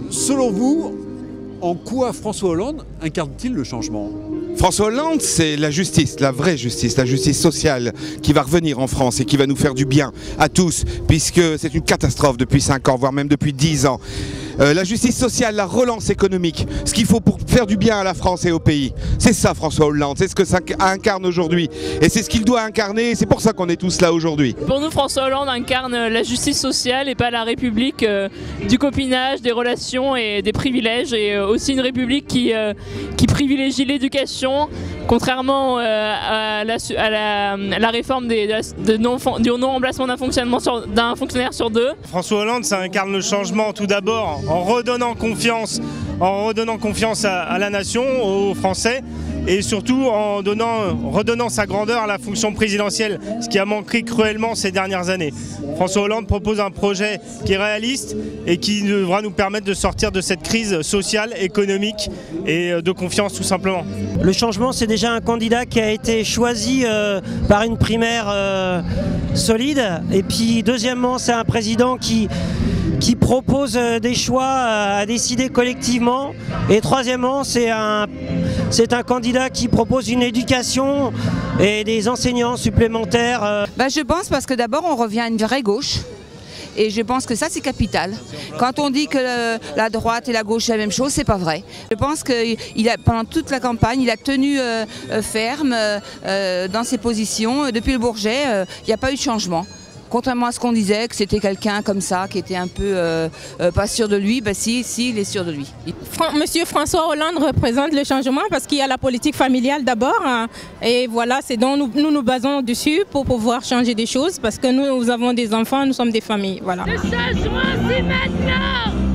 Selon vous, en quoi François Hollande incarne-t-il le changement ? François Hollande, c'est la justice, la vraie justice, la justice sociale qui va revenir en France et qui va nous faire du bien à tous, puisque c'est une catastrophe depuis 5 ans, voire même depuis 10 ans. La justice sociale, la relance économique, ce qu'il faut pour faire du bien à la France et au pays. C'est ça François Hollande, c'est ce que ça incarne aujourd'hui. Et c'est ce qu'il doit incarner, et c'est pour ça qu'on est tous là aujourd'hui. Pour nous, François Hollande incarne la justice sociale et pas la république du copinage, des relations et des privilèges. Et aussi une république qui privilégie l'éducation, contrairement à la réforme du non-remplacement d'un fonctionnaire sur 2. François Hollande, ça incarne le changement tout d'abord en redonnant confiance à la nation, aux Français, et surtout en redonnant sa grandeur à la fonction présidentielle, ce qui a manqué cruellement ces dernières années. François Hollande propose un projet qui est réaliste et qui devra nous permettre de sortir de cette crise sociale, économique et de confiance tout simplement. Le changement, c'est déjà un candidat qui a été choisi par une primaire solide. Et puis deuxièmement, c'est un président qui propose des choix à décider collectivement. Et troisièmement, c'est un candidat qui propose une éducation et des enseignants supplémentaires. Je pense parce que d'abord on revient à une vraie gauche. Et je pense que ça c'est capital. Quand on dit que la droite et la gauche c'est la même chose, c'est pas vrai. Je pense que pendant toute la campagne, il a tenu ferme dans ses positions. Depuis le Bourget, il n'y a pas eu de changement. Contrairement à ce qu'on disait, que c'était quelqu'un comme ça, qui était un peu pas sûr de lui, si, il est sûr de lui. Monsieur François Hollande représente le changement parce qu'il y a la politique familiale d'abord. Et voilà, c'est dont nous basons dessus pour pouvoir changer des choses parce que nous avons des enfants, nous sommes des familles. Voilà. Le changement, c'est maintenant!